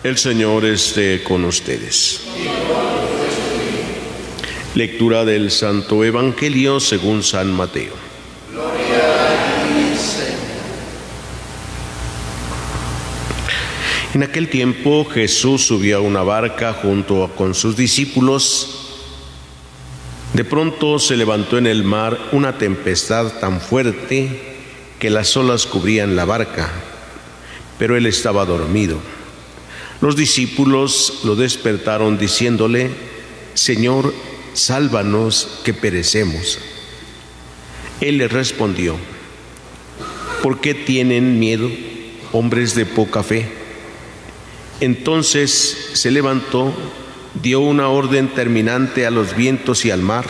El Señor esté con ustedes. Lectura del Santo Evangelio según San Mateo. Gloria a ti, Señor. En aquel tiempo Jesús subió a una barca junto con sus discípulos. De pronto se levantó en el mar una tempestad tan fuerte que las olas cubrían la barca, pero él estaba dormido. Los discípulos lo despertaron diciéndole: Señor, sálvanos que perecemos. Él les respondió: ¿por qué tienen miedo, hombres de poca fe? Entonces se levantó, dio una orden terminante a los vientos y al mar,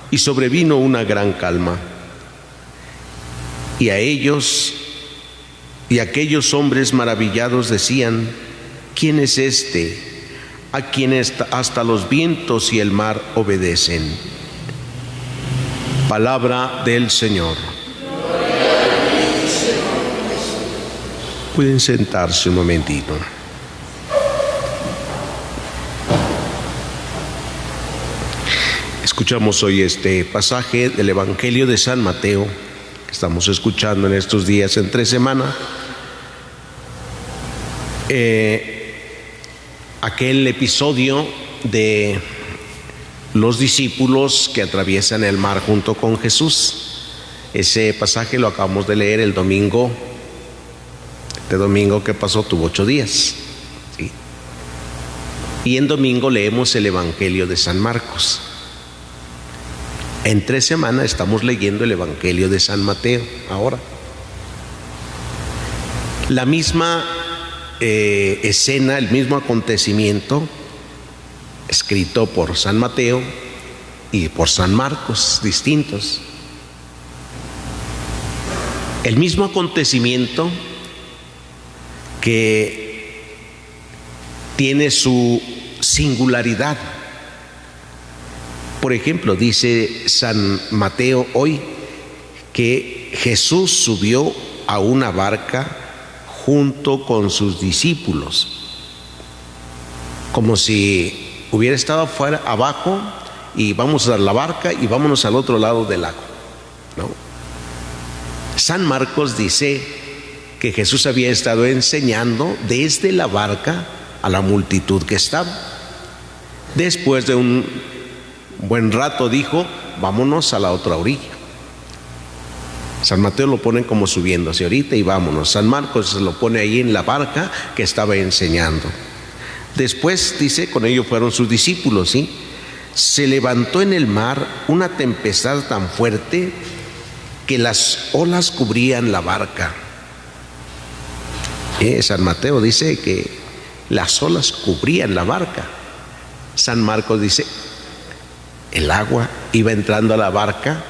y sobrevino una gran calma. Y aquellos hombres maravillados decían: ¿quién es este, a quien hasta los vientos y el mar obedecen? Palabra del Señor. Pueden sentarse un momentito. Escuchamos hoy este pasaje del Evangelio de San Mateo, que estamos escuchando en estos días entre semana. Aquel episodio de los discípulos que atraviesan el mar junto con Jesús. Ese pasaje lo acabamos de leer el domingo. Este domingo que pasó tuvo 8 días, ¿sí? Y en domingo leemos el Evangelio de San Marcos. En 3 semanas estamos leyendo el Evangelio de San Mateo ahora. La misma escena, el mismo acontecimiento, escrito por San Mateo y por San Marcos, distintos. El mismo acontecimiento que tiene su singularidad. Por ejemplo, dice San Mateo hoy que Jesús subió a una barca junto con sus discípulos, como si hubiera estado abajo y vamos a la barca y vámonos al otro lado del lago, ¿no? San Marcos dice que Jesús había estado enseñando desde la barca a la multitud que estaba. Después de un buen rato dijo: vámonos a la otra orilla. San Mateo lo pone como subiendo hacia ahorita y vámonos. San Marcos se lo pone ahí en la barca que estaba enseñando. Después dice: con ello fueron sus discípulos, ¿sí? Se levantó en el mar una tempestad tan fuerte que las olas cubrían la barca. San Mateo dice que las olas cubrían la barca. San Marcos dice: el agua iba entrando a la barca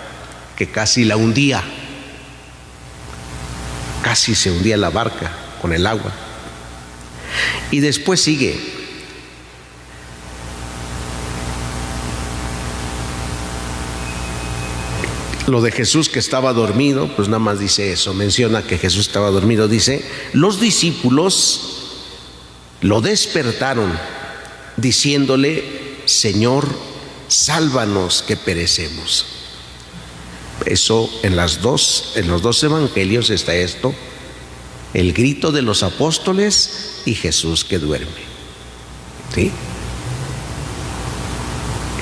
que casi la hundía. Casi se hundía la barca con el agua. Y después sigue: lo de Jesús que estaba dormido, pues nada más dice eso, menciona que Jesús estaba dormido. Dice: los discípulos lo despertaron diciéndole: Señor, sálvanos que perecemos. Eso en los dos evangelios está esto: el grito de los apóstoles y Jesús que duerme, ¿sí?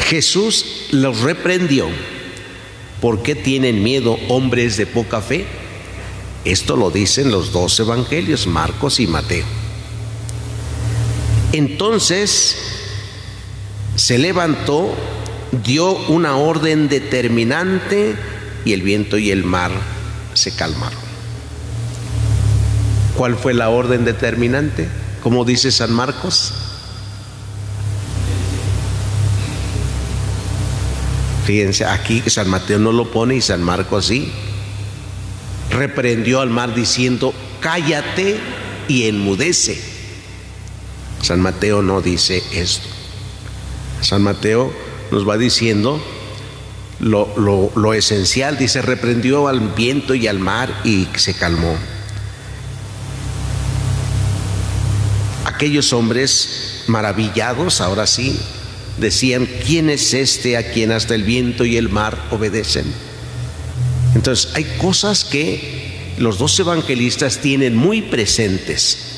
Jesús los reprendió: ¿por qué tienen miedo, hombres de poca fe? Esto lo dicen los 2 evangelios, Marcos y Mateo. Entonces se levantó, dio una orden determinante y el viento y el mar se calmaron. ¿Cuál fue la orden determinante? ¿Cómo dice San Marcos? Fíjense, aquí San Mateo no lo pone y San Marcos sí. Reprendió al mar diciendo: cállate y enmudece. San Mateo no dice esto. San Mateo nos va diciendo lo esencial. Dice: reprendió al viento y al mar y se calmó. aquellos hombres maravillados, ahora sí, decían: ¿quién es este a quien hasta el viento y el mar obedecen? Entonces hay cosas que los dos evangelistas tienen muy presentes.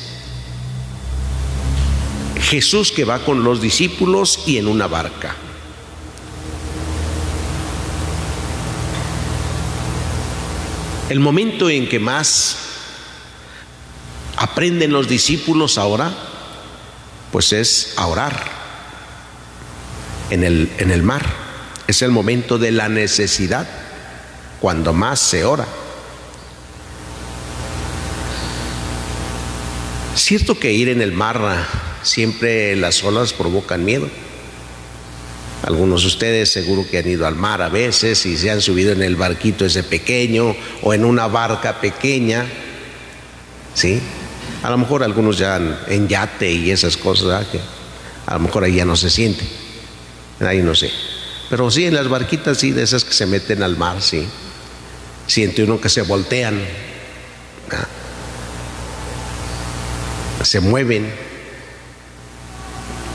Jesús que va con los discípulos y en una barca. El momento en que más aprenden los discípulos ahora, pues es a orar en el mar. Es el momento de la necesidad, cuando más se ora. Cierto que ir en el mar, siempre las olas provocan miedo. Algunos de ustedes seguro que han ido al mar a veces y se han subido en el barquito ese pequeño o en una barca pequeña, ¿sí? A lo mejor algunos ya en yate y esas cosas, ¿verdad? Que a lo mejor ahí ya no se siente, ahí no sé. Pero sí, en las barquitas, sí, de esas que se meten al mar, sí. Siente uno que se voltean, ¿verdad? Se mueven.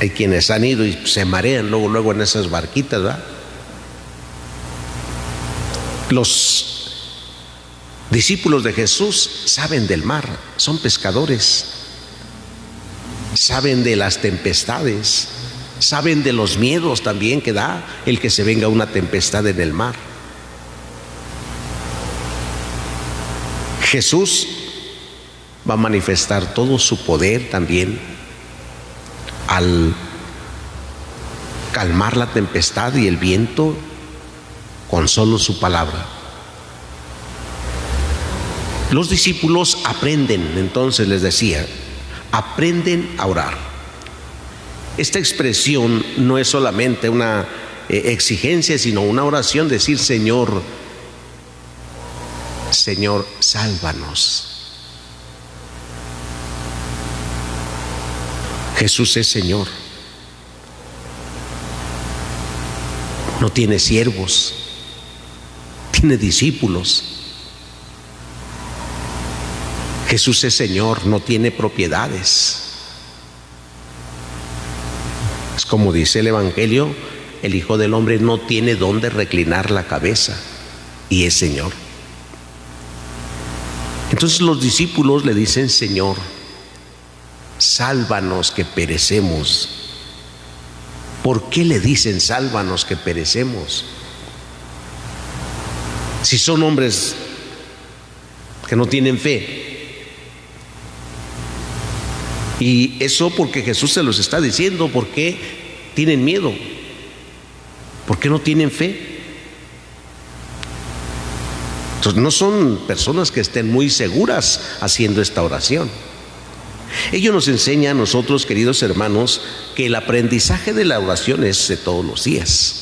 Hay quienes han ido y se marean luego en esas barquitas, ¿verdad? Los discípulos de Jesús saben del mar, son pescadores, saben de las tempestades, saben de los miedos también que da el que se venga una tempestad en el mar. Jesús va a manifestar todo su poder también al calmar la tempestad y el viento con solo su palabra. Los discípulos aprenden, entonces les decía, aprenden a orar. Esta expresión no es solamente una exigencia, sino una oración, decir: Señor, Señor, sálvanos. Jesús es Señor. No tiene siervos, tiene discípulos. Jesús es Señor, no tiene propiedades. Es como dice el Evangelio: el Hijo del Hombre no tiene dónde reclinar la cabeza, y es Señor. Entonces los discípulos le dicen: Señor, sálvanos que perecemos. ¿Por qué le dicen sálvanos que perecemos? Si son hombres que no tienen fe. Y eso porque Jesús se los está diciendo. ¿Por qué tienen miedo? ¿Por qué no tienen fe? Entonces no son personas que estén muy seguras haciendo esta oración. Ello nos enseña a nosotros, queridos hermanos, que el aprendizaje de la oración es de todos los días.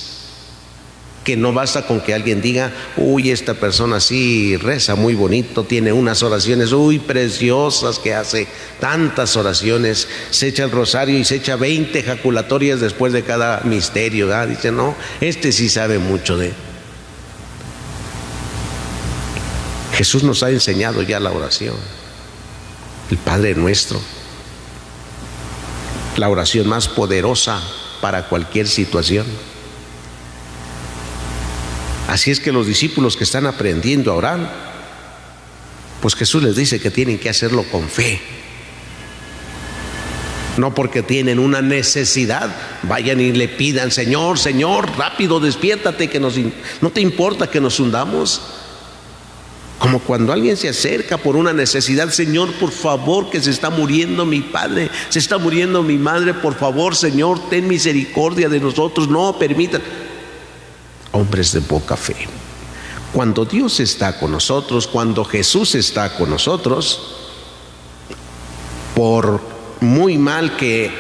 Que no basta con que alguien diga: uy, esta persona sí reza muy bonito, tiene unas oraciones preciosas, que hace tantas oraciones, se echa el rosario y se echa 20 ejaculatorias después de cada misterio, ¿verdad? Dice: no, este sí sabe mucho de... Jesús nos ha enseñado ya la oración. El Padre Nuestro, la oración más poderosa para cualquier situación. Así es que los discípulos que están aprendiendo a orar, pues Jesús les dice que tienen que hacerlo con fe. No porque tienen una necesidad, vayan y le pidan: Señor, Señor, rápido, despiértate, que no te importa que nos hundamos. Como cuando alguien se acerca por una necesidad: Señor, por favor, que se está muriendo mi padre, se está muriendo mi madre, por favor, Señor, ten misericordia de nosotros, no permita. Hombres de poca fe. Cuando Dios está con nosotros, cuando Jesús está con nosotros, por muy mal que,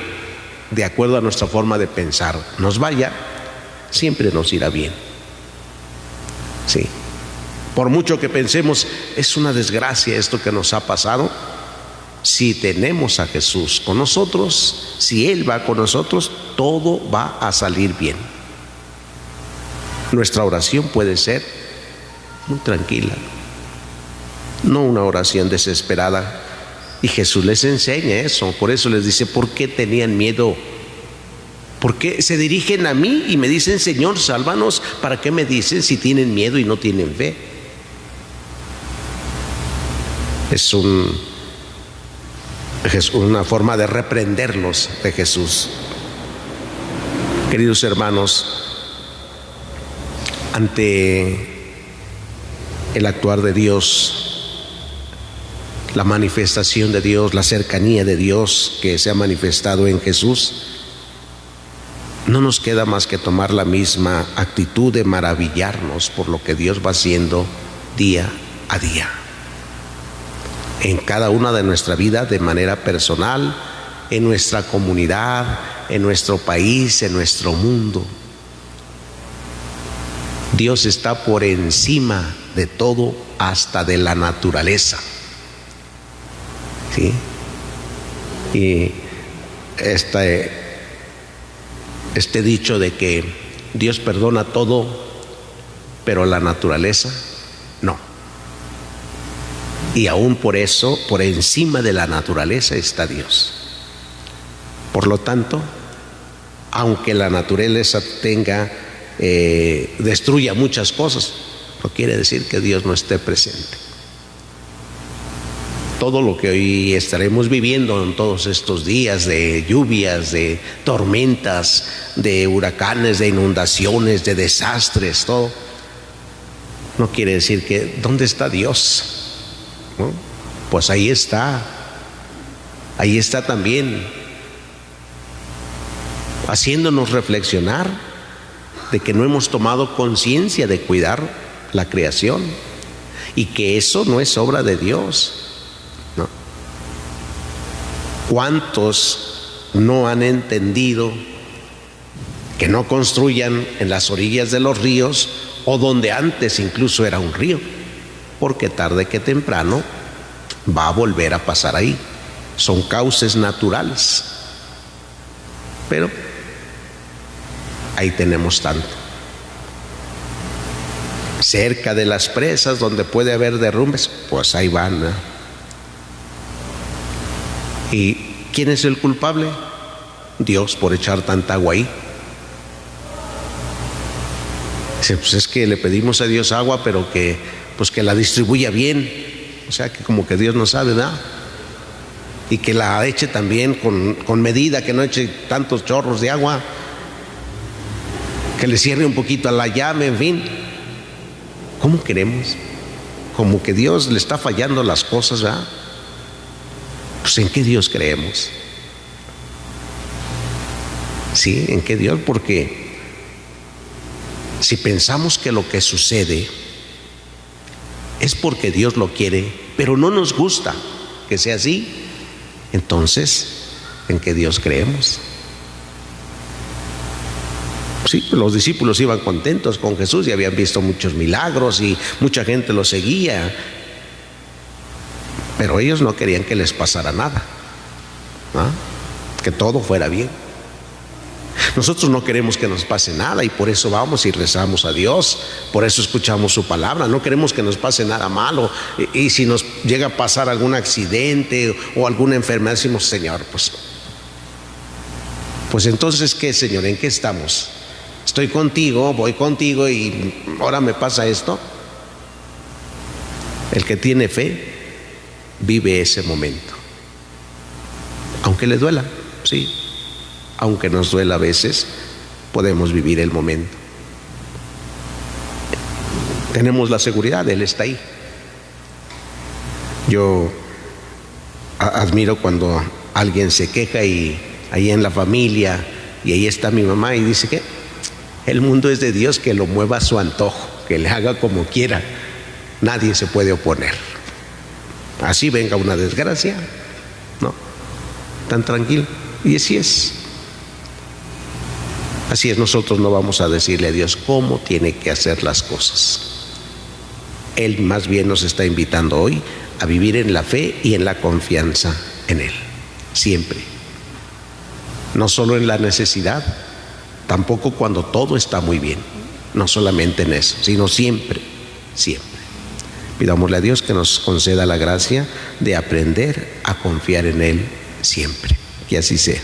de acuerdo a nuestra forma de pensar, nos vaya, siempre nos irá bien. Sí. Por mucho que pensemos: es una desgracia esto que nos ha pasado, si tenemos a Jesús con nosotros, si Él va con nosotros, todo va a salir bien. Nuestra oración puede ser muy tranquila, no una oración desesperada, Y Jesús les enseña eso. Por eso les dice: ¿por qué tenían miedo? ¿Por qué se dirigen a mí y me dicen: Señor, sálvanos? ¿Para qué me dicen si tienen miedo y no tienen fe? Es una forma de reprenderlos de Jesús. Queridos hermanos, ante el actuar de Dios, la manifestación de Dios, la cercanía de Dios que se ha manifestado en Jesús, no nos queda más que tomar la misma actitud de maravillarnos por lo que Dios va haciendo día a día, en cada una de nuestra vida, de manera personal, en nuestra comunidad, en nuestro país, en nuestro mundo. Dios está por encima de todo, hasta de la naturaleza. ¿Sí? Y este dicho de que Dios perdona todo, pero la naturaleza no. Y aún por eso, por encima de la naturaleza está Dios. Por lo tanto, aunque la naturaleza destruya muchas cosas, no quiere decir que Dios no esté presente. Todo lo que hoy estaremos viviendo en todos estos días de lluvias, de tormentas, de huracanes, de inundaciones, de desastres, todo, no quiere decir que ¿dónde está Dios? ¿No? Pues ahí está también, haciéndonos reflexionar de que no hemos tomado conciencia de cuidar la creación y que eso no es obra de Dios. ¿No? ¿Cuántos no han entendido que no construyan en las orillas de los ríos o donde antes incluso era un río? Porque tarde que temprano va a volver a pasar ahí. Son cauces naturales. Pero ahí tenemos tanto. Cerca de las presas donde puede haber derrumbes, pues ahí van, ¿no? ¿Y quién es el culpable? Dios, por echar tanta agua ahí. Dice: pues es que le pedimos a Dios agua, pero que la distribuya bien. O sea, que como que Dios no sabe, ¿verdad? Y que la eche también con medida, que no eche tantos chorros de agua, que le cierre un poquito a la llave, en fin. ¿Cómo queremos? Como que Dios le está fallando las cosas, ¿verdad? Pues ¿en qué Dios creemos? ¿Sí? ¿En qué Dios? Porque si pensamos que lo que sucede es porque Dios lo quiere, pero no nos gusta que sea así, entonces, ¿en qué Dios creemos? Sí, los discípulos iban contentos con Jesús y habían visto muchos milagros y mucha gente lo seguía, pero ellos no querían que les pasara nada, ¿no? Que todo fuera bien. Nosotros no queremos que nos pase nada y por eso vamos y rezamos a Dios, por eso escuchamos su palabra. No queremos que nos pase nada malo, y si nos llega a pasar algún accidente o alguna enfermedad, decimos: Señor, pues entonces ¿qué, Señor? ¿En qué estamos? Estoy contigo, voy contigo y ahora me pasa esto. El que tiene fe vive ese momento, aunque le duela, sí. Aunque nos duela a veces, podemos vivir el momento. Tenemos la seguridad, Él está ahí. Yo admiro cuando alguien se queja y ahí en la familia, y ahí está mi mamá y dice que el mundo es de Dios, que lo mueva a su antojo, que le haga como quiera. Nadie se puede oponer. Así venga una desgracia, no, tan tranquilo. Y así es. Así es, nosotros no vamos a decirle a Dios cómo tiene que hacer las cosas. Él más bien nos está invitando hoy a vivir en la fe y en la confianza en Él, siempre. No solo en la necesidad, tampoco cuando todo está muy bien, no solamente en eso, sino siempre, siempre. Pidámosle a Dios que nos conceda la gracia de aprender a confiar en Él siempre. Que así sea.